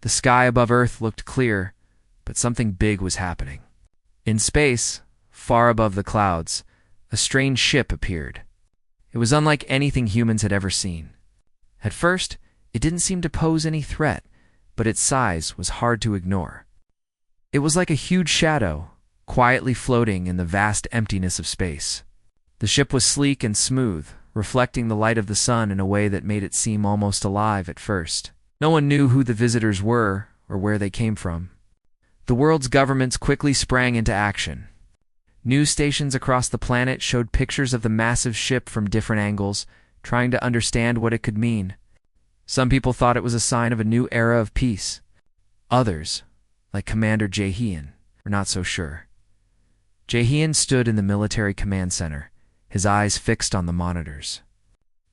The sky above Earth looked clear, but something big was happening. In space, far above the clouds, a strange ship appeared. It was unlike anything humans had ever seen. At first, it didn't seem to pose any threat, but its size was hard to ignore. It was like a huge shadow, quietly floating in the vast emptiness of space. The ship was sleek and smooth, reflecting the light of the sun in a way that made it seem almost alive at first. No one knew who the visitors were or where they came from. The world's governments quickly sprang into action. News stations across the planet showed pictures of the massive ship from different angles, trying to understand what it could mean. Some people thought it was a sign of a new era of peace. Others, like Commander Jaehyun, were not so sure. Jaehyun stood in the military command center, his eyes fixed on the monitors.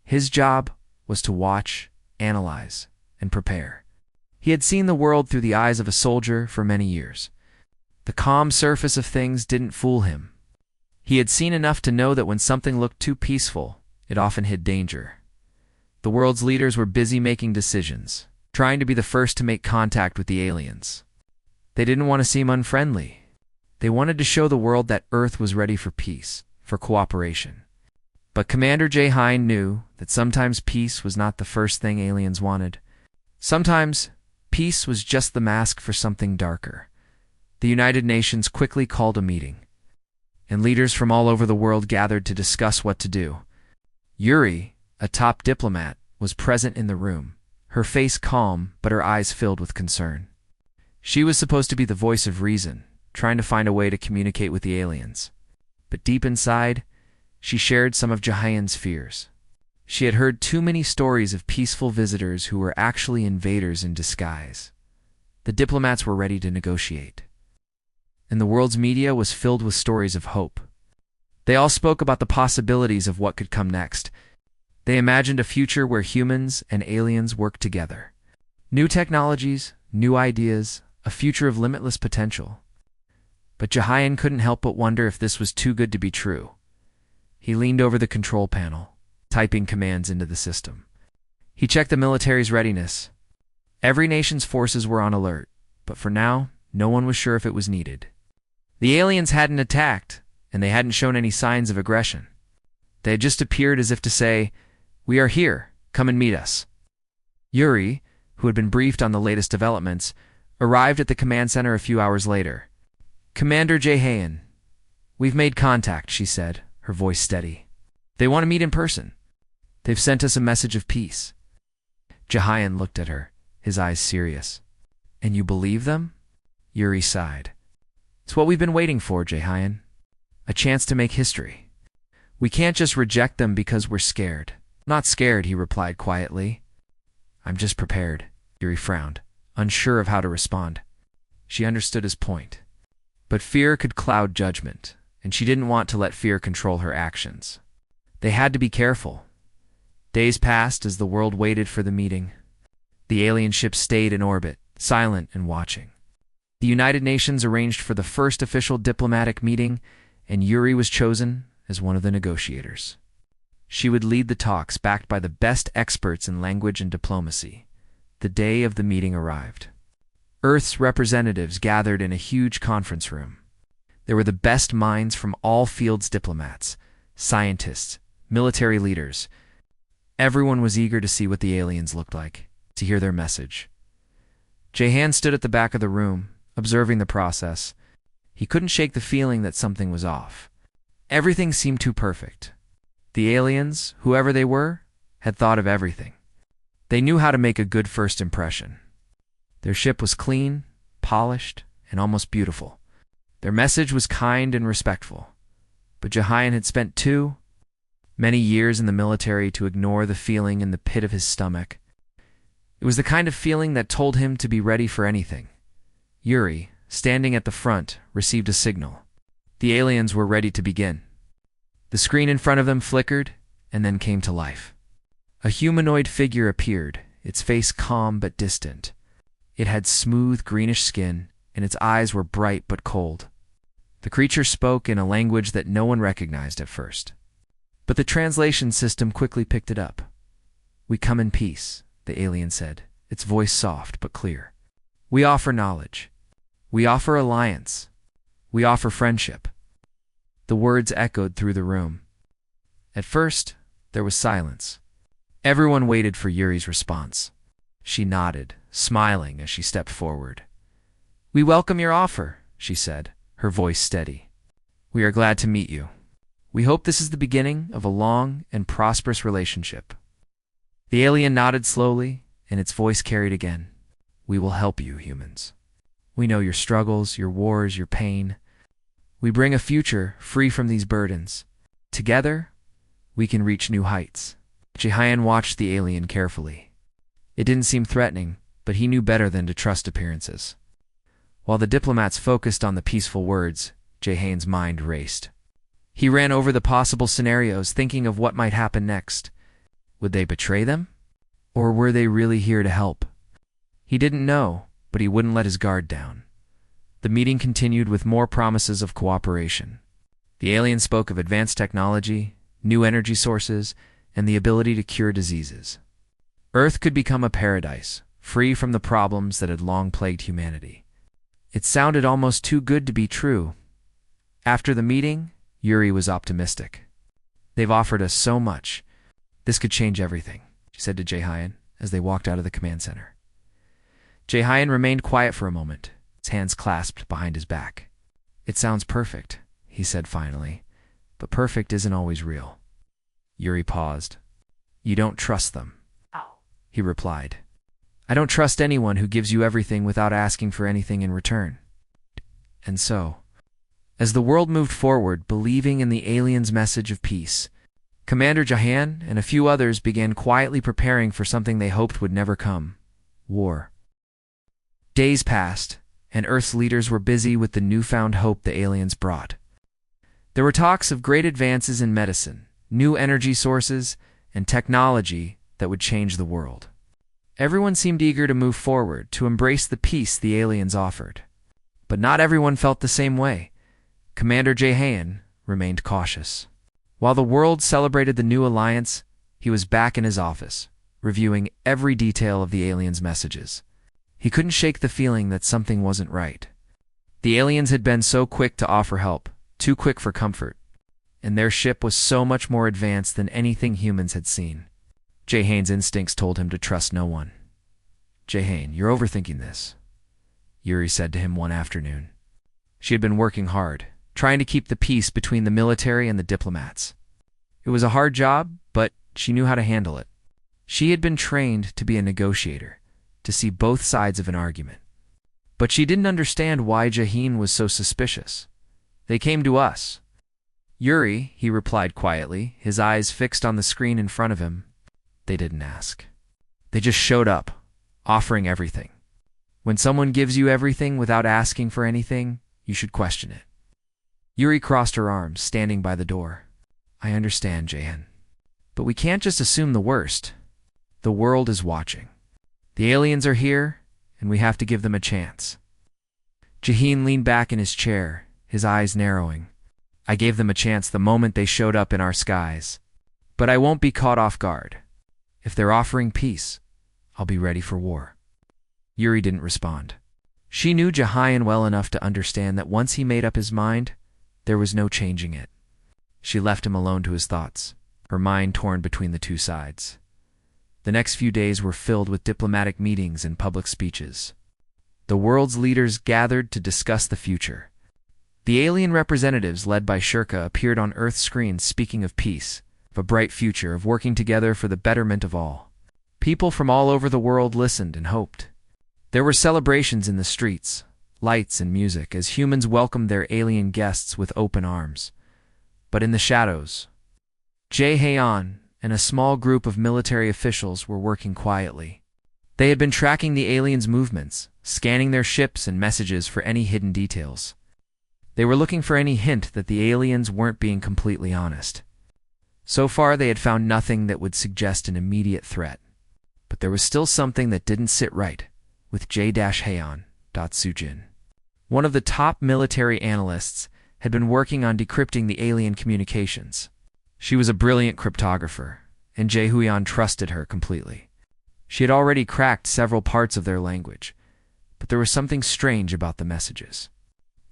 His job was to watch, analyze, and prepare. He had seen the world through the eyes of a soldier for many years. The calm surface of things didn't fool him. He had seen enough to know that when something looked too peaceful, it often hid danger. The world's leaders were busy making decisions, trying to be the first to make contact with the aliens. They didn't want to seem unfriendly. They wanted to show the world that Earth was ready for peace, for cooperation. But Commander Jaehyun knew that sometimes peace was not the first thing aliens wanted. Sometimes, peace was just the mask for something darker. The United Nations quickly called a meeting, and leaders from all over the world gathered to discuss what to do. Yuri, a top diplomat, was present in the room, her face calm but her eyes filled with concern. She was supposed to be the voice of reason, trying to find a way to communicate with the aliens. But deep inside, she shared some of Jaehyun's fears. She had heard too many stories of peaceful visitors who were actually invaders in disguise. The diplomats were ready to negotiate, and the world's media was filled with stories of hope. They all spoke about the possibilities of what could come next. They imagined a future where humans and aliens worked together. New technologies, new ideas, a future of limitless potential. But Jaehyun couldn't help but wonder if this was too good to be true. He leaned over the control panel, typing commands into the system. He checked the military's readiness. Every nation's forces were on alert, but for now, no one was sure if it was needed. The aliens hadn't attacked, and they hadn't shown any signs of aggression. They had just appeared as if to say, "We are here, come and meet us." Yuri, who had been briefed on the latest developments, arrived at the command center a few hours later. "Commander Jaehyun, we've made contact," she said, her voice steady. "They want to meet in person. They've sent us a message of peace." Jaehyun looked at her, his eyes serious. "And you believe them?" Yuri sighed. "It's what we've been waiting for, Jaehyun. A chance to make history. We can't just reject them because we're scared." "Not scared," he replied quietly. "I'm just prepared." Yuri frowned, unsure of how to respond. She understood his point. But fear could cloud judgment, and she didn't want to let fear control her actions. They had to be careful. Days passed as the world waited for the meeting. The alien ship stayed in orbit, silent and watching. The United Nations arranged for the first official diplomatic meeting, and Yuri was chosen as one of the negotiators. She would lead the talks, backed by the best experts in language and diplomacy. The day of the meeting arrived. Earth's representatives gathered in a huge conference room. There were the best minds from all fields: diplomats, scientists, military leaders. Everyone was eager to see what the aliens looked like, to hear their message. Jaehyun stood at the back of the room, observing the process. He couldn't shake the feeling that something was off. Everything seemed too perfect. The aliens, whoever they were, had thought of everything. They knew how to make a good first impression. Their ship was clean, polished, and almost beautiful. Their message was kind and respectful. But Jaehyun had spent too many years in the military to ignore the feeling in the pit of his stomach. It was the kind of feeling that told him to be ready for anything. Yuri, standing at the front, received a signal. The aliens were ready to begin. The screen in front of them flickered and then came to life. A humanoid figure appeared, its face calm but distant. It had smooth greenish skin, and its eyes were bright but cold. The creature spoke in a language that no one recognized at first. But the translation system quickly picked it up. "We come in peace," the alien said, its voice soft but clear. We offer knowledge. We offer alliance. We offer friendship. The words echoed through the room. At first, there was silence. Everyone waited for Yuri's response. She nodded, smiling as she stepped forward. "We welcome your offer," she said, her voice steady. "We are glad to meet you. We hope this is the beginning of a long and prosperous relationship." The alien nodded slowly, and its voice carried again. "We will help you, humans. We know your struggles, your wars, your pain. We bring a future free from these burdens. Together, we can reach new heights." Jehan watched the alien carefully. It didn't seem threatening, but he knew better than to trust appearances. While the diplomats focused on the peaceful words, Jehan's mind raced. He ran over the possible scenarios, thinking of what might happen next. Would they betray them? Or were they really here to help? He didn't know, but he wouldn't let his guard down. The meeting continued with more promises of cooperation. The alien spoke of advanced technology, new energy sources, and the ability to cure diseases. Earth could become a paradise, free from the problems that had long plagued humanity. It sounded almost too good to be true. After the meeting, Yuri was optimistic. "They've offered us so much. This could change everything," she said to Jehan as they walked out of the command center. Jehan remained quiet for a moment, his hands clasped behind his back. "It sounds perfect," he said finally, "but perfect isn't always real." Yuri paused. "You don't trust them," he replied. "I don't trust anyone who gives you everything without asking for anything in return." And so, as the world moved forward, believing in the aliens' message of peace, Commander Jehan and a few others began quietly preparing for something they hoped would never come: war. Days passed, and Earth's leaders were busy with the newfound hope the aliens brought. There were talks of great advances in medicine, new energy sources, and technology that would change the world. Everyone seemed eager to move forward, to embrace the peace the aliens offered. But not everyone felt the same way. Commander Jehan remained cautious. While the world celebrated the new alliance, he was back in his office, reviewing every detail of the aliens' messages. He couldn't shake the feeling that something wasn't right. The aliens had been so quick to offer help, too quick for comfort, and their ship was so much more advanced than anything humans had seen. Jehan's instincts told him to trust no one. "Jehan, you're overthinking this," Yuri said to him one afternoon. She had been working hard, trying to keep the peace between the military and the diplomats. It was a hard job, but she knew how to handle it. She had been trained to be a negotiator, to see both sides of an argument. But she didn't understand why Jehan was so suspicious. "They came to us." "Yuri," he replied quietly, his eyes fixed on the screen in front of him. "They didn't ask. They just showed up, offering everything. When someone gives you everything without asking for anything, you should question it." Yuri crossed her arms, standing by the door. "I understand, Jehan. But we can't just assume the worst. The world is watching. The aliens are here, and we have to give them a chance." Jehan leaned back in his chair, his eyes narrowing. "I gave them a chance the moment they showed up in our skies. But I won't be caught off guard. If they're offering peace, I'll be ready for war." Yuri didn't respond. She knew Jehan well enough to understand that once he made up his mind, there was no changing it. She left him alone to his thoughts, her mind torn between the two sides. The next few days were filled with diplomatic meetings and public speeches. The world's leaders gathered to discuss the future. The alien representatives led by Shurka appeared on Earth's screens speaking of peace, of a bright future, of working together for the betterment of all. People from all over the world listened and hoped. There were celebrations in the streets, lights and music, as humans welcomed their alien guests with open arms. But in the shadows, Jehan and a small group of military officials were working quietly. They had been tracking the aliens' movements, scanning their ships and messages for any hidden details. They were looking for any hint that the aliens weren't being completely honest. So far, they had found nothing that would suggest an immediate threat. But there was still something that didn't sit right with J-Hayon Sujin. One of the top military analysts had been working on decrypting the alien communications. She was a brilliant cryptographer, and Jae-Huyan trusted her completely. She had already cracked several parts of their language, but there was something strange about the messages.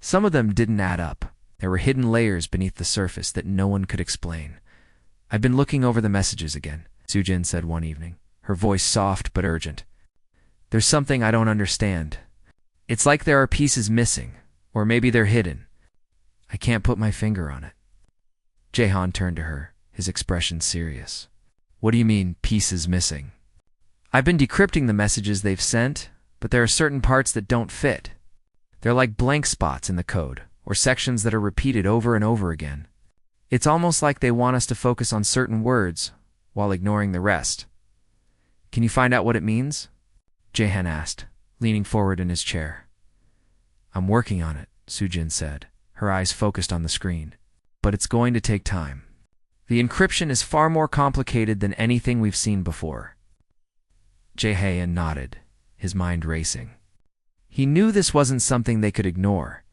Some of them didn't add up. There were hidden layers beneath the surface that no one could explain. "I've been looking over the messages again," Sujin said one evening, her voice soft but urgent. "There's something I don't understand. It's like there are pieces missing, or maybe they're hidden. I can't put my finger on it." Jaehan turned to her, his expression serious. "What do you mean, pieces missing?" "I've been decrypting the messages they've sent, but there are certain parts that don't fit. They're like blank spots in the code, or sections that are repeated over and over again. It's almost like they want us to focus on certain words while ignoring the rest." "Can you find out what it means?" Jaehan asked, leaning forward in his chair. "I'm working on it," Sujin said, her eyes focused on the screen. "But it's going to take time. The encryption is far more complicated than anything we've seen before." Jaehan nodded, his mind racing. He knew this wasn't something they could ignore.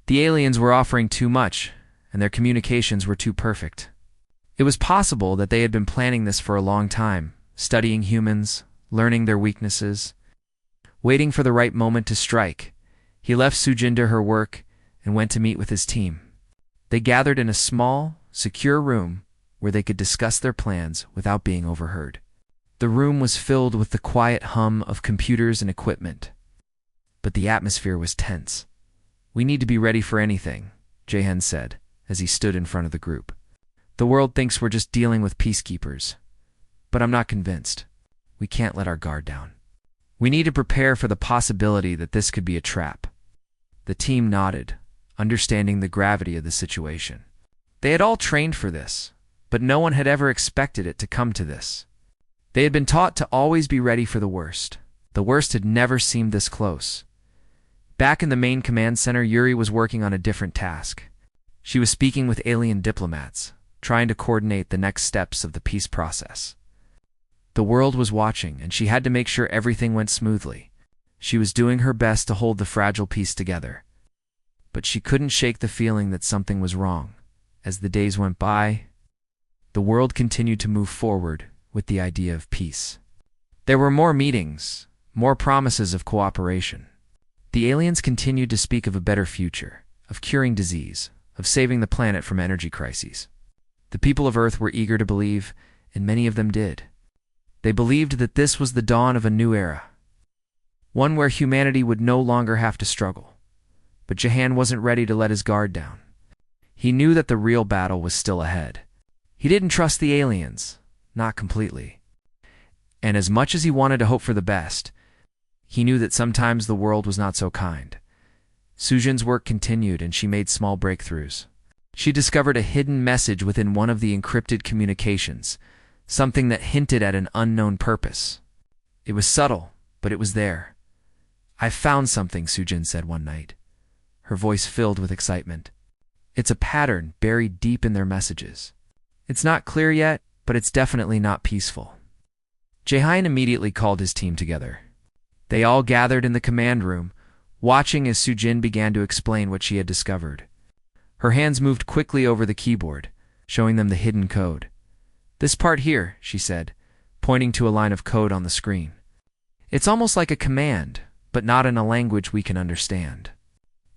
The aliens were offering too much, and their communications were too perfect. It was possible that they had been planning this for a long time, studying humans, learning their weaknesses, waiting for the right moment to strike. He left Sujin to her work and went to meet with his team. They gathered in a small, secure room where they could discuss their plans without being overheard. The room was filled with the quiet hum of computers and equipment, but the atmosphere was tense. "We need to be ready for anything," Jaehan said, as he stood in front of the group. "The world thinks we're just dealing with peacekeepers, but I'm not convinced. We can't let our guard down. We need to prepare for the possibility that this could be a trap." The team nodded, understanding the gravity of the situation. They had all trained for this, but no one had ever expected it to come to this. They had been taught to always be ready for the worst. The worst had never seemed this close. Back in the main command center, Yuri was working on a different task. She was speaking with alien diplomats, trying to coordinate the next steps of the peace process. The world was watching, and she had to make sure everything went smoothly. She was doing her best to hold the fragile peace together. But she couldn't shake the feeling that something was wrong. As the days went by, the world continued to move forward with the idea of peace. There were more meetings, more promises of cooperation. The aliens continued to speak of a better future, of curing disease, of saving the planet from energy crises. The people of Earth were eager to believe, and many of them did. They believed that this was the dawn of a new era, one where humanity would no longer have to struggle. But Jaehan wasn't ready to let his guard down. He knew that the real battle was still ahead. He didn't trust the aliens, not completely. And as much as he wanted to hope for the best, he knew that sometimes the world was not so kind. Sujin's work continued, and she made small breakthroughs. She discovered a hidden message within one of the encrypted communications, something that hinted at an unknown purpose. It was subtle, but it was there. "I've found something," Sujin said one night, her voice filled with excitement. "It's a pattern buried deep in their messages. It's not clear yet, but it's definitely not peaceful." Jaehan immediately called his team together. They all gathered in the command room, watching as Sujin began to explain what she had discovered. Her hands moved quickly over the keyboard, showing them the hidden code. "This part here," she said, pointing to a line of code on the screen. "It's almost like a command, but not in a language we can understand.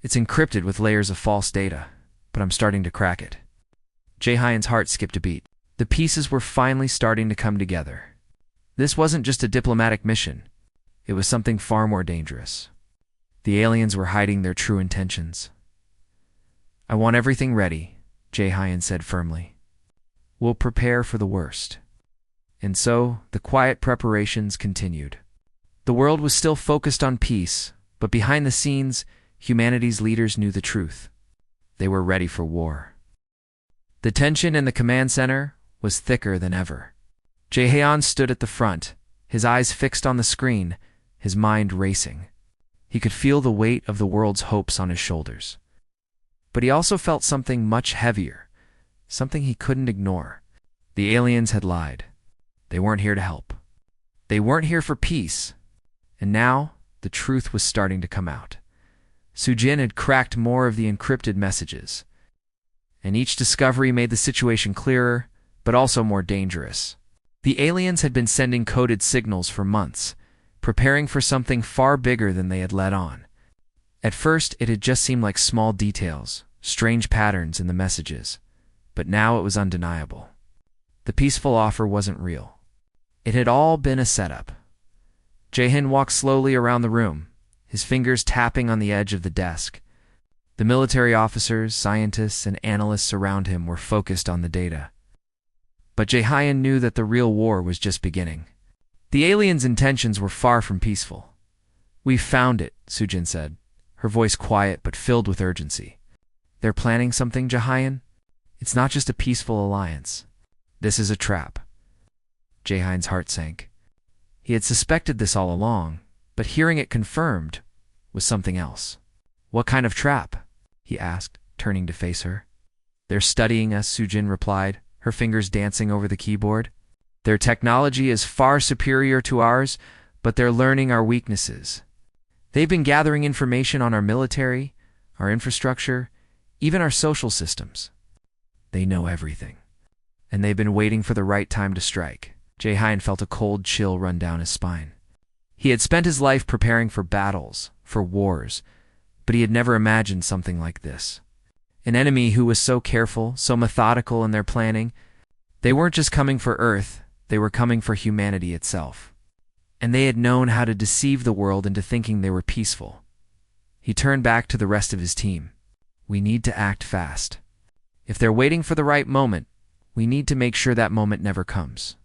It's encrypted with layers of false data, but I'm starting to crack it." Jaehan's heart skipped a beat. The pieces were finally starting to come together. This wasn't just a diplomatic mission. It was something far more dangerous. The aliens were hiding their true intentions. "I want everything ready," Jaehan said firmly. "We'll prepare for the worst." And so, the quiet preparations continued. The world was still focused on peace, but behind the scenes, humanity's leaders knew the truth. They were ready for war. The tension in the command center was thicker than ever. Jaehan stood at the front, his eyes fixed on the screen, his mind racing. He could feel the weight of the world's hopes on his shoulders. But he also felt something much heavier, something he couldn't ignore. The aliens had lied. They weren't here to help. They weren't here for peace. And now, the truth was starting to come out. Sujin had cracked more of the encrypted messages. And each discovery made the situation clearer, but also more dangerous. The aliens had been sending coded signals for months, preparing for something far bigger than they had let on. At first, it had just seemed like small details, strange patterns in the messages, but now it was undeniable. The peaceful offer wasn't real. It had all been a setup. Jae-hin walked slowly around the room, his fingers tapping on the edge of the desk. The military officers, scientists, and analysts around him were focused on the data. But Jae-hyun knew that the real war was just beginning. The aliens' intentions were far from peaceful. "We've found it," Sujin said, her voice quiet but filled with urgency. "They're planning something, Jae-hyun? It's not just a peaceful alliance. This is a trap." Jae-hyun's heart sank. He had suspected this all along, but hearing it confirmed was something else. "What kind of trap?" he asked, turning to face her. "They're studying us," Sujin replied, her fingers dancing over the keyboard. "Their technology is far superior to ours, but they're learning our weaknesses. They've been gathering information on our military, our infrastructure, even our social systems. They know everything. And they've been waiting for the right time to strike." Jae-hyun felt a cold chill run down his spine. He had spent his life preparing for battles, for wars, but he had never imagined something like this. An enemy who was so careful, so methodical in their planning. They weren't just coming for Earth, they were coming for humanity itself. And they had known how to deceive the world into thinking they were peaceful. He turned back to the rest of his team. "We need to act fast. If they're waiting for the right moment, we need to make sure that moment never comes."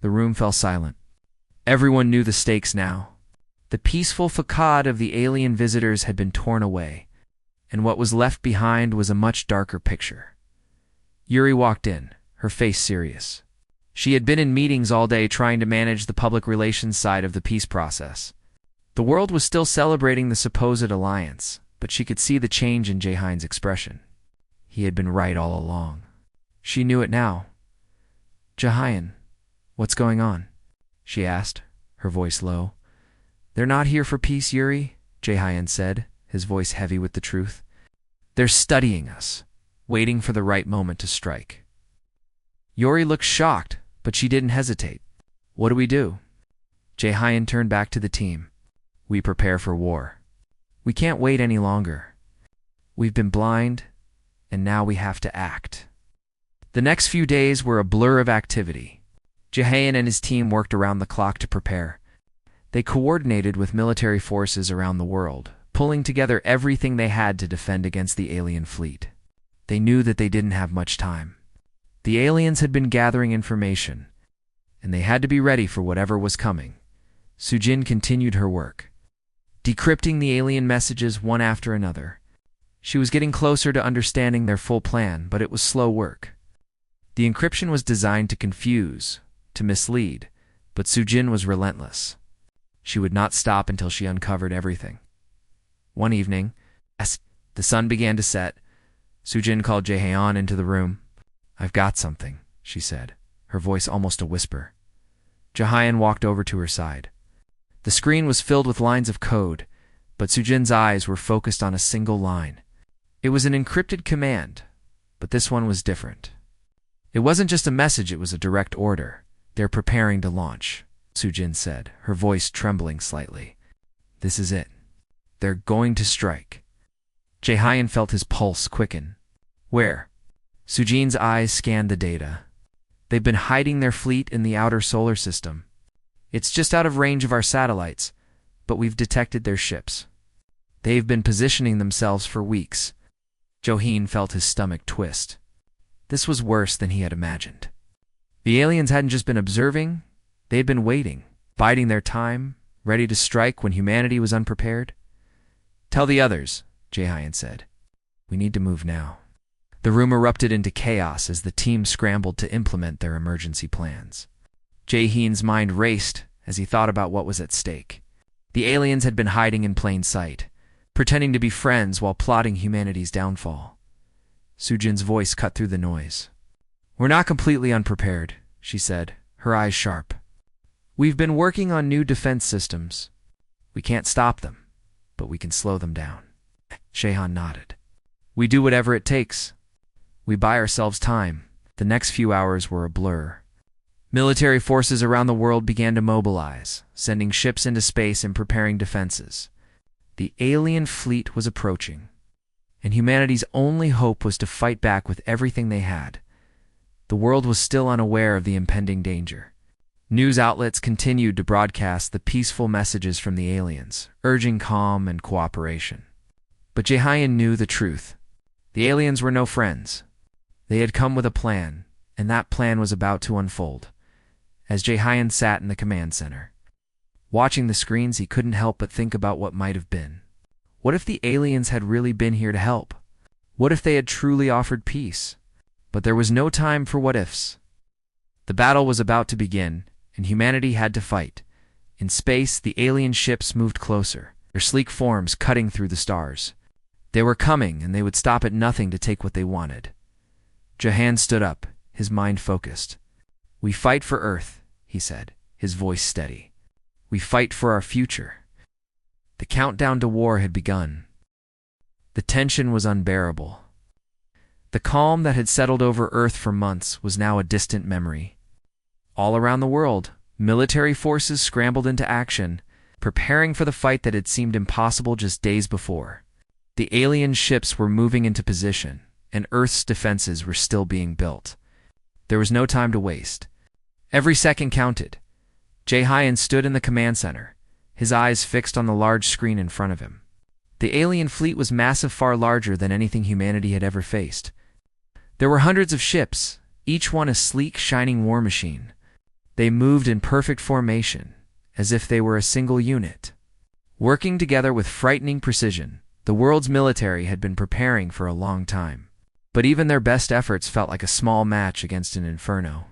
The room fell silent. Everyone knew the stakes now. The peaceful facade of the alien visitors had been torn away, and what was left behind was a much darker picture. Yuri walked in, her face serious. She had been in meetings all day trying to manage the public relations side of the peace process. The world was still celebrating the supposed alliance, but she could see the change in Jae-hyun's expression. He had been right all along. She knew it now. "Jae-hyun, what's going on?" she asked, her voice low. "They're not here for peace, Yuri," Jae-hyun said, his voice heavy with the truth. "They're studying us, waiting for the right moment to strike." Yuri looked shocked, but she didn't hesitate. "What do we do?" Jae-hyun turned back to the team. "We prepare for war. We can't wait any longer. We've been blind, and now we have to act." The next few days were a blur of activity. Jae-hyun and his team worked around the clock to prepare. They coordinated with military forces around the world, pulling together everything they had to defend against the alien fleet. They knew that they didn't have much time. The aliens had been gathering information, and they had to be ready for whatever was coming. Sujin continued her work, decrypting the alien messages one after another. She was getting closer to understanding their full plan, but it was slow work. The encryption was designed to confuse, to mislead, but Sujin was relentless. She would not stop until she uncovered everything. One evening, as the sun began to set, Sujin called Jae-hyun into the room. "I've got something," she said, her voice almost a whisper. Jae-hyun walked over to her side. The screen was filled with lines of code, but Sujin's eyes were focused on a single line. It was an encrypted command, but this one was different. It wasn't just a message, it was a direct order. "They're preparing to launch," Sujin said, her voice trembling slightly. "This is it. They're going to strike." Jae-hyun felt his pulse quicken. "Where?" Sujin's eyes scanned the data. "They've been hiding their fleet in the outer solar system. It's just out of range of our satellites, but we've detected their ships. They've been positioning themselves for weeks." Jae-hyun felt his stomach twist. This was worse than he had imagined. The aliens hadn't just been observing, they had been waiting, biding their time, ready to strike when humanity was unprepared. "Tell the others," Jae-hyun said. "We need to move now." The room erupted into chaos as the team scrambled to implement their emergency plans. Jae-hyun's mind raced as he thought about what was at stake. The aliens had been hiding in plain sight, pretending to be friends while plotting humanity's downfall. Sujin's voice cut through the noise. "We're not completely unprepared," she said, her eyes sharp. "We've been working on new defense systems. We can't stop them, but we can slow them down." Jae-hyun nodded. "We do whatever it takes. We buy ourselves time." The next few hours were a blur. Military forces around the world began to mobilize, sending ships into space and preparing defenses. The alien fleet was approaching, and humanity's only hope was to fight back with everything they had. The world was still unaware of the impending danger. News outlets continued to broadcast the peaceful messages from the aliens, urging calm and cooperation. But Jaehyun knew the truth. The aliens were no friends. They had come with a plan, and that plan was about to unfold. As Jaehyun sat in the command center, watching the screens, he couldn't help but think about what might have been. What if the aliens had really been here to help? What if they had truly offered peace? But there was no time for what-ifs. The battle was about to begin, and humanity had to fight. In space, the alien ships moved closer, their sleek forms cutting through the stars. They were coming, and they would stop at nothing to take what they wanted. Jaehyun stood up, his mind focused. "We fight for Earth," he said, his voice steady. "We fight for our future." The countdown to war had begun. The tension was unbearable. The calm that had settled over Earth for months was now a distant memory. All around the world, military forces scrambled into action, preparing for the fight that had seemed impossible just days before. The alien ships were moving into position, and Earth's defenses were still being built. There was no time to waste. Every second counted. Jaehyun stood in the command center, his eyes fixed on the large screen in front of him. The alien fleet was massive, far larger than anything humanity had ever faced. There were hundreds of ships, each one a sleek, shining war machine. They moved in perfect formation, as if they were a single unit. Working together with frightening precision, the world's military had been preparing for a long time. But even their best efforts felt like a small match against an inferno.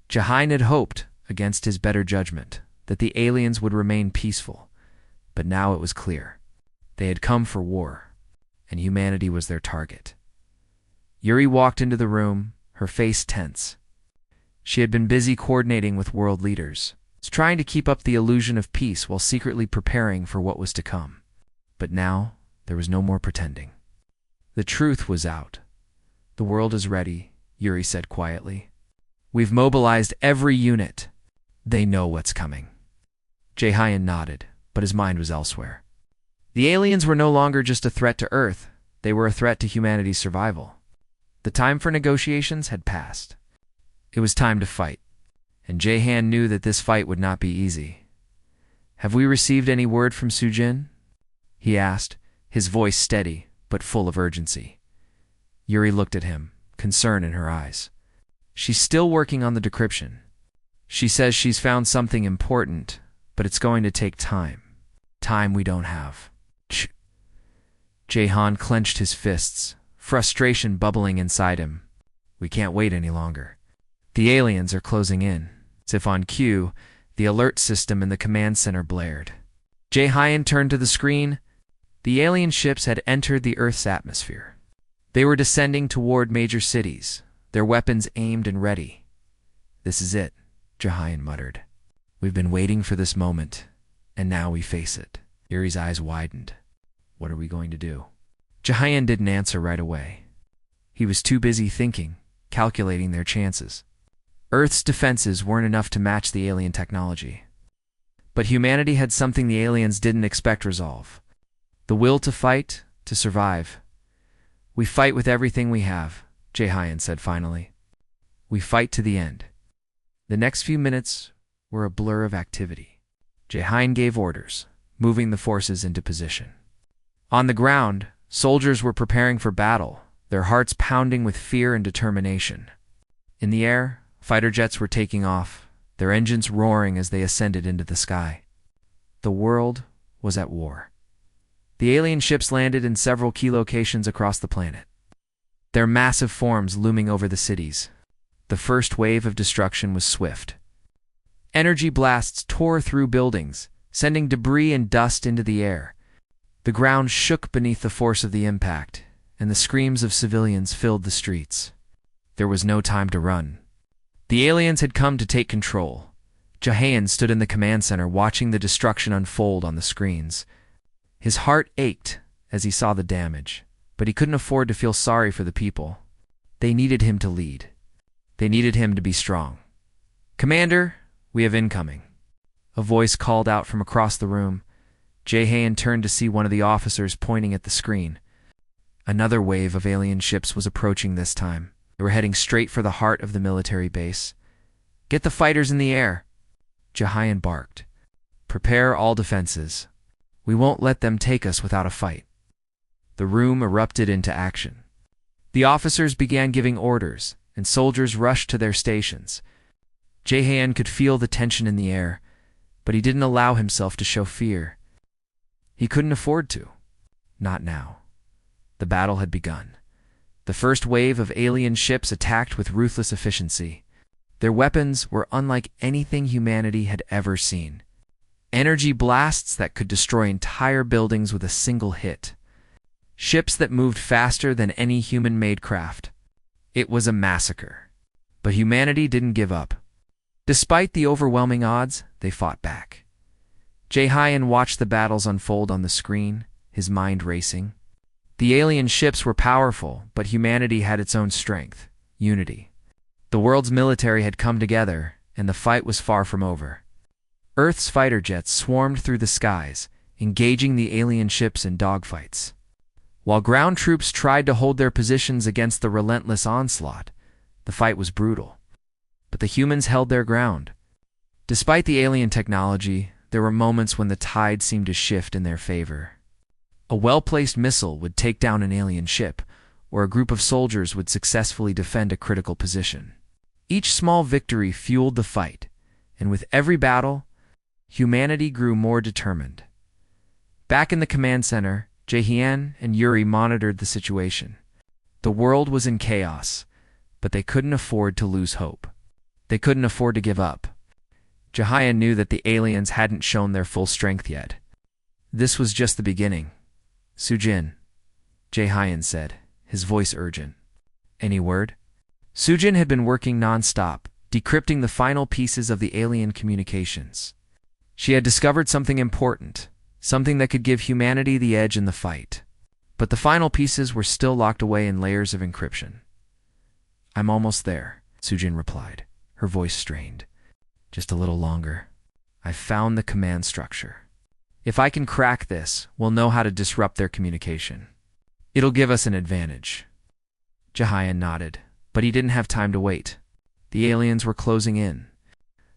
Jaehyun had hoped, against his better judgment, that the aliens would remain peaceful. But now it was clear. They had come for war, and humanity was their target. Yuri walked into the room, her face tense. She had been busy coordinating with world leaders, trying to keep up the illusion of peace while secretly preparing for what was to come. But now, there was no more pretending. The truth was out. "The world is ready," Yuri said quietly. "We've mobilized every unit. They know what's coming." Jaehyun nodded, but his mind was elsewhere. The aliens were no longer just a threat to Earth. They were a threat to humanity's survival. The time for negotiations had passed. It was time to fight, and Jaehyun knew that this fight would not be easy. "Have we received any word from Sujin?" he asked, his voice steady but full of urgency. Yuri looked at him, concern in her eyes. "She's still working on the decryption. She says she's found something important, but it's going to take time. Time we don't have." Jaehyun clenched his fists, frustration bubbling inside him. "We can't wait any longer. The aliens are closing in." As if on cue, the alert system in the command center blared. Jaehyun turned to the screen. The alien ships had entered the Earth's atmosphere. They were descending toward major cities, their weapons aimed and ready. "This is it," Jaehyun muttered. "We've been waiting for this moment, and now we face it." Yuri's eyes widened. "What are we going to do?" Jaehyun didn't answer right away. He was too busy thinking, calculating their chances. Earth's defenses weren't enough to match the alien technology. But humanity had something the aliens didn't expect: resolve. The will to fight, to survive. "We fight with everything we have," Jaehyun said finally. "We fight to the end." The next few minutes were a blur of activity. Jaehyun gave orders, moving the forces into position. On the ground, soldiers were preparing for battle, their hearts pounding with fear and determination. In the air, fighter jets were taking off, their engines roaring as they ascended into the sky. The world was at war. The alien ships landed in several key locations across the planet, their massive forms looming over the cities. The first wave of destruction was swift. Energy blasts tore through buildings, sending debris and dust into the air. The ground shook beneath the force of the impact, and the screams of civilians filled the streets. There was no time to run. The aliens had come to take control. Jaehyun stood in the command center watching the destruction unfold on the screens. His heart ached as he saw the damage, but he couldn't afford to feel sorry for the people. They needed him to lead. They needed him to be strong. Commander, we have incoming. A voice called out from across the room. Jahan turned to see one of the officers pointing at the screen. Another wave of alien ships was approaching this time. They were heading straight for the heart of the military base. Get the fighters in the air, Jahan barked. Prepare all defenses. We won't let them take us without a fight. The room erupted into action. The officers began giving orders, and soldiers rushed to their stations. Jahan could feel the tension in the air, but he didn't allow himself to show fear. He couldn't afford to. Not now. The battle had begun. The first wave of alien ships attacked with ruthless efficiency. Their weapons were unlike anything humanity had ever seen. Energy blasts that could destroy entire buildings with a single hit. Ships that moved faster than any human-made craft. It was a massacre. But humanity didn't give up. Despite the overwhelming odds, they fought back. Jahan watched the battles unfold on the screen, his mind racing. The alien ships were powerful, but humanity had its own strength, unity. The world's military had come together, and the fight was far from over. Earth's fighter jets swarmed through the skies, engaging the alien ships in dogfights. While ground troops tried to hold their positions against the relentless onslaught, the fight was brutal. But the humans held their ground. Despite the alien technology, there were moments when the tide seemed to shift in their favor. A well-placed missile would take down an alien ship, or a group of soldiers would successfully defend a critical position. Each small victory fueled the fight, and with every battle, humanity grew more determined. Back in the command center, Jahan and Yuri monitored the situation. The world was in chaos, but they couldn't afford to lose hope. They couldn't afford to give up. Jahan knew that the aliens hadn't shown their full strength yet. This was just the beginning. Sujin, Jahan said, his voice urgent. Any word? Sujin had been working non-stop, decrypting the final pieces of the alien communications. She had discovered something important, something that could give humanity the edge in the fight. But the final pieces were still locked away in layers of encryption. I'm almost there, Sujin replied, her voice strained. Just a little longer. I've found the command structure. If I can crack this, we'll know how to disrupt their communication. It'll give us an advantage. Jahan nodded, but he didn't have time to wait. The aliens were closing in.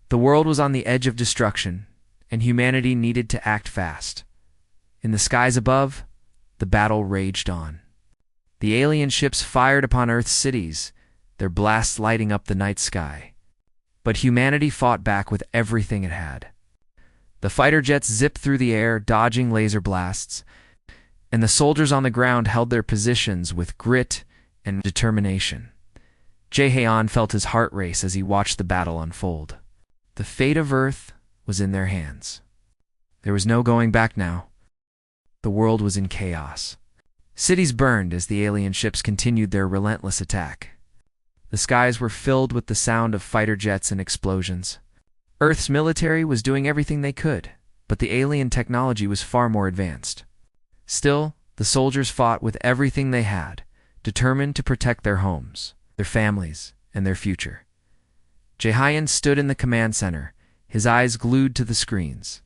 The world was on the edge of destruction, and humanity needed to act fast. In the skies above, the battle raged on. The alien ships fired upon Earth's cities, their blasts lighting up the night sky. But humanity fought back with everything it had. The fighter jets zipped through the air, dodging laser blasts, and the soldiers on the ground held their positions with grit and determination. Jahan felt his heart race as he watched the battle unfold. The fate of Earth was in their hands. There was no going back now. The world was in chaos. Cities burned as the alien ships continued their relentless attack. The skies were filled with the sound of fighter jets and explosions. Earth's military was doing everything they could, but the alien technology was far more advanced. Still, the soldiers fought with everything they had, determined to protect their homes, their families, and their future. Jahan stood in the command center, his eyes glued to the screens.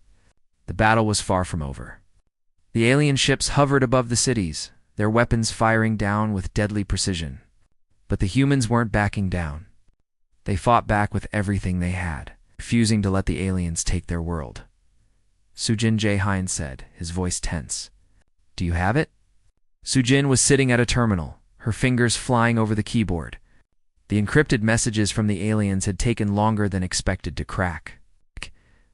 The battle was far from over. The alien ships hovered above the cities, their weapons firing down with deadly precision. But the humans weren't backing down. They fought back with everything they had, refusing to let the aliens take their world. Sujin, Jahan said, his voice tense. Do you have it? Sujin was sitting at a terminal, her fingers flying over the keyboard. The encrypted messages from the aliens had taken longer than expected to crack.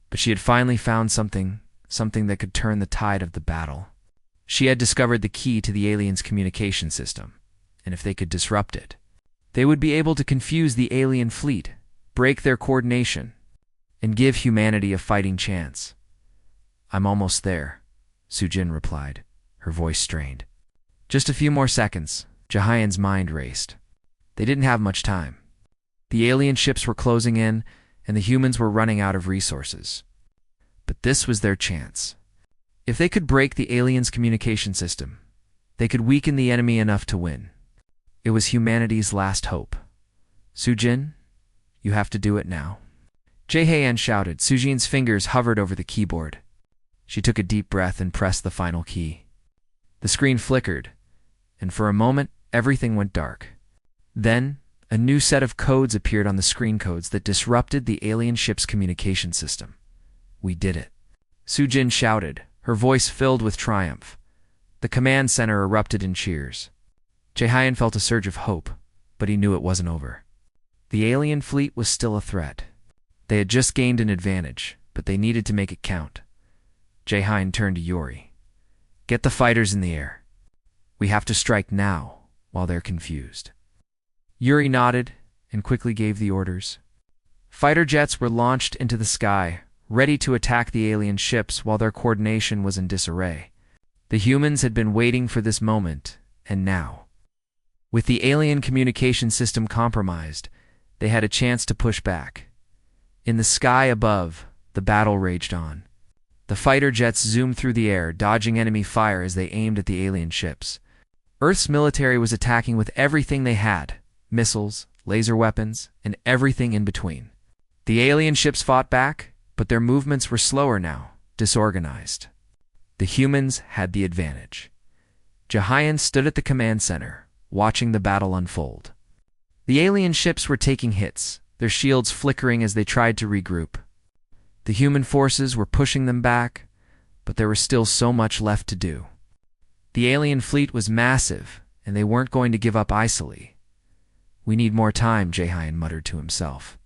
But she had finally found something that could turn the tide of the battle. She had discovered the key to the aliens' communication system, and if they could disrupt it, they would be able to confuse the alien fleet, break their coordination, and give humanity a fighting chance. I'm almost there, Sujin replied, her voice strained. Just a few more seconds, Jahan's mind raced. They didn't have much time. The alien ships were closing in, and the humans were running out of resources. But this was their chance. If they could break the aliens' communication system, they could weaken the enemy enough to win. It was humanity's last hope. Sujin, you have to do it now. Jae-hyun shouted. Sujin's fingers hovered over the keyboard. She took a deep breath and pressed the final key. The screen flickered, and for a moment, everything went dark. Then, a new set of codes appeared on the screen, codes that disrupted the alien ship's communication system. We did it. Sujin shouted, her voice filled with triumph. The command center erupted in cheers. Jae-hyun felt a surge of hope, but he knew it wasn't over. The alien fleet was still a threat. They had just gained an advantage, but they needed to make it count. Jae-hyun turned to Yuri. Get the fighters in the air. We have to strike now, while they're confused. Yuri nodded and quickly gave the orders. Fighter jets were launched into the sky, ready to attack the alien ships while their coordination was in disarray. The humans had been waiting for this moment, and now, with the alien communication system compromised, they had a chance to push back. In the sky above, the battle raged on. The fighter jets zoomed through the air, dodging enemy fire as they aimed at the alien ships. Earth's military was attacking with everything they had: missiles, laser weapons, and everything in between. The alien ships fought back, but their movements were slower now, disorganized. The humans had the advantage. Jae-hyun stood at the command center, watching the battle unfold. The alien ships were taking hits, their shields flickering as they tried to regroup. The human forces were pushing them back, but there was still so much left to do. The alien fleet was massive, and they weren't going to give up easily. We need more time, Jae-hyun muttered to himself.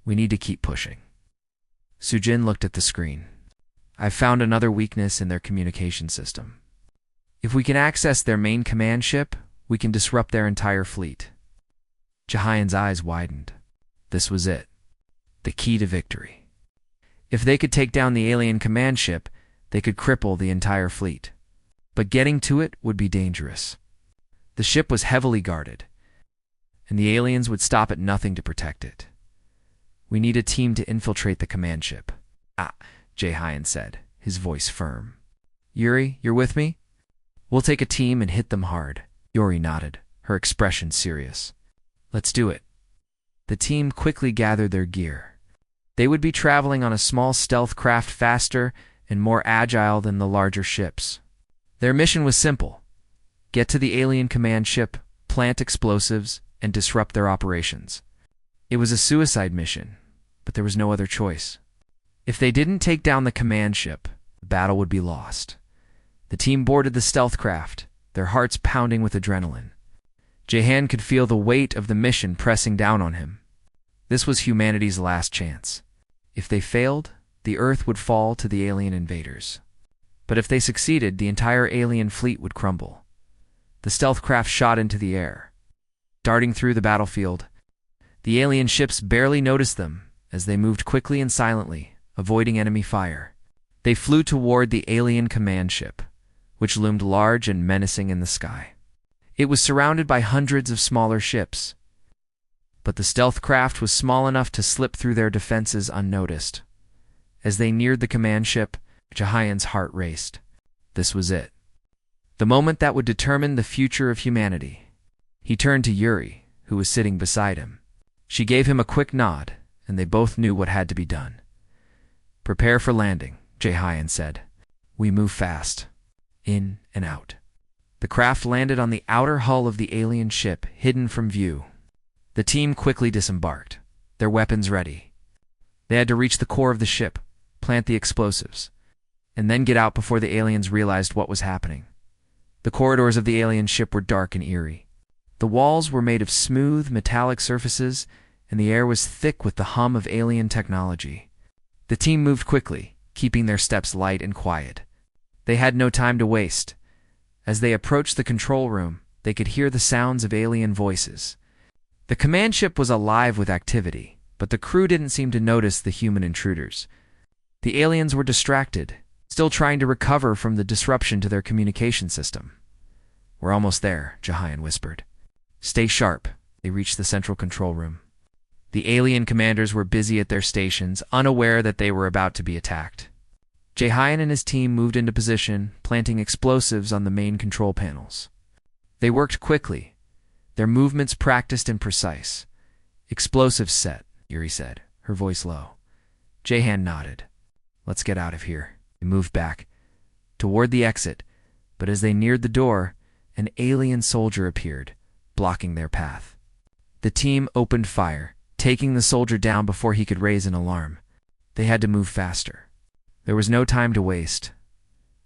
We need to keep pushing. Sujin looked at the screen. I've found another weakness in their communication system. If we can access their main command ship, we can disrupt their entire fleet. Jae-hyun's eyes widened. This was it. The key to victory. If they could take down the alien command ship, they could cripple the entire fleet. But getting to it would be dangerous. The ship was heavily guarded, and the aliens would stop at nothing to protect it. We need a team to infiltrate the command ship. Jae-hyun said, his voice firm. Yuri, you're with me? We'll take a team and hit them hard. Yuri nodded, her expression serious. Let's do it. The team quickly gathered their gear. They would be traveling on a small stealth craft, faster and more agile than the larger ships. Their mission was simple: get to the alien command ship, plant explosives, and disrupt their operations. It was a suicide mission, but there was no other choice. If they didn't take down the command ship, the battle would be lost. The team boarded the stealth craft, their hearts pounding with adrenaline. Jae-hyun could feel the weight of the mission pressing down on him. This was humanity's last chance. If they failed, the Earth would fall to the alien invaders. But if they succeeded, the entire alien fleet would crumble. The stealth craft shot into the air, darting through the battlefield. The alien ships barely noticed them as they moved quickly and silently, avoiding enemy fire. They flew toward the alien command ship, which loomed large and menacing in the sky. It was surrounded by hundreds of smaller ships, but the stealth craft was small enough to slip through their defenses unnoticed. As they neared the command ship, Jae-hyun's heart raced. This was it. The moment that would determine the future of humanity. He turned to Yuri, who was sitting beside him. She gave him a quick nod, and they both knew what had to be done. Prepare for landing, Jae-hyun said. We move fast. In and out. The craft landed on the outer hull of the alien ship, hidden from view. The team quickly disembarked, their weapons ready. They had to reach the core of the ship, plant the explosives, and then get out before the aliens realized what was happening. The corridors of the alien ship were dark and eerie. The walls were made of smooth, metallic surfaces, and the air was thick with the hum of alien technology. The team moved quickly, keeping their steps light and quiet. They had no time to waste. As they approached the control room, they could hear the sounds of alien voices. The command ship was alive with activity, but the crew didn't seem to notice the human intruders. The aliens were distracted, still trying to recover from the disruption to their communication system. We're almost there, Jae-hyun whispered. Stay sharp. They reached the central control room. The alien commanders were busy at their stations, unaware that they were about to be attacked. Jae-hyun and his team moved into position, planting explosives on the main control panels. They worked quickly, their movements practiced and precise. Explosives set, Yuri said, her voice low. Jahan nodded. Let's get out of here. They moved back toward the exit, but as they neared the door, an alien soldier appeared, blocking their path. The team opened fire, taking the soldier down before he could raise an alarm. They had to move faster. There was no time to waste.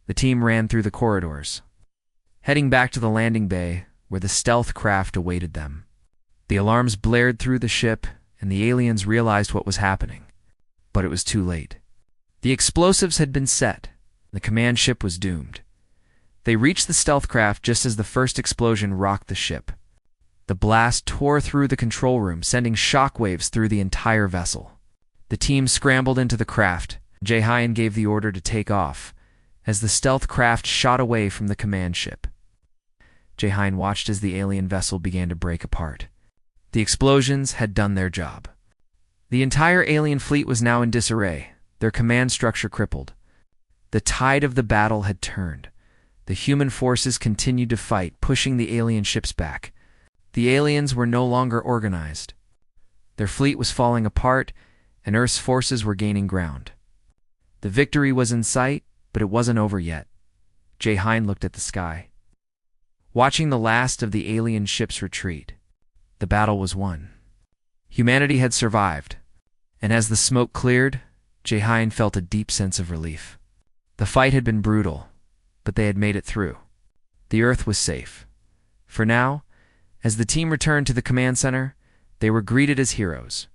The team ran through the corridors, heading back to the landing bay where the stealth craft awaited them. The alarms blared through the ship, and the aliens realized what was happening. But it was too late. The explosives had been set. The command ship was doomed. They reached the stealth craft just as the first explosion rocked the ship. The blast tore through the control room, sending shockwaves through the entire vessel. The team scrambled into the craft. Jahan gave the order to take off, as the stealth craft shot away from the command ship. Jahan watched as the alien vessel began to break apart. The explosions had done their job. The entire alien fleet was now in disarray, their command structure crippled. The tide of the battle had turned. The human forces continued to fight, pushing the alien ships back. The aliens were no longer organized. Their fleet was falling apart, and Earth's forces were gaining ground. The victory was in sight, but it wasn't over yet. Jahan looked at the sky, watching the last of the alien ships retreat. The battle was won. Humanity had survived, and as the smoke cleared, Jahan felt a deep sense of relief. The fight had been brutal, but they had made it through. The Earth was safe. For now, as the team returned to the command center, they were greeted as heroes.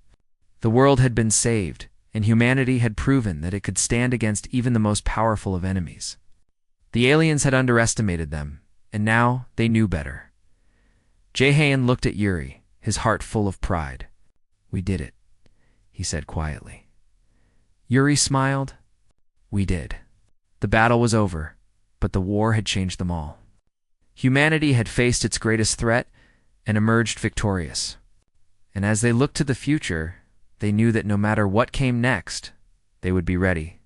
The world had been saved, and humanity had proven that it could stand against even the most powerful of enemies. The aliens had underestimated them, and now they knew better. Jahan looked at Yuri, his heart full of pride. "We did it," he said quietly. Yuri smiled. "We did." The battle was over, but the war had changed them all. Humanity had faced its greatest threat and emerged victorious. And as they looked to the future, they knew that no matter what came next, they would be ready.